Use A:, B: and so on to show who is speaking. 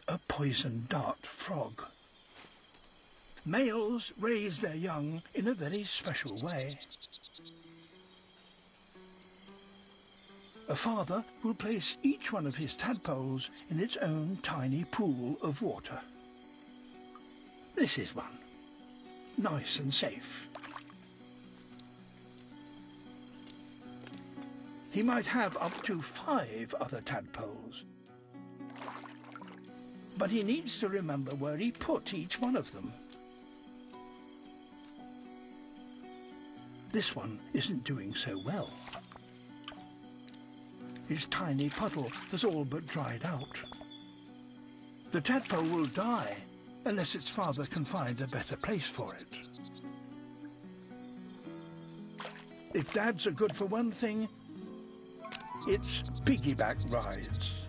A: A poison dart frog. Males raise their young in a very special way. A father will place each one of his tadpoles in its own tiny pool of water. This is one. Nice and safe. He might have up to 5 other tadpoles. But he needs to remember where he put each one of them. This one isn't doing so well. His tiny puddle has all but dried out. The tadpole will die unless its father can find a better place for it. If dads are good for one thing, it's piggyback rides.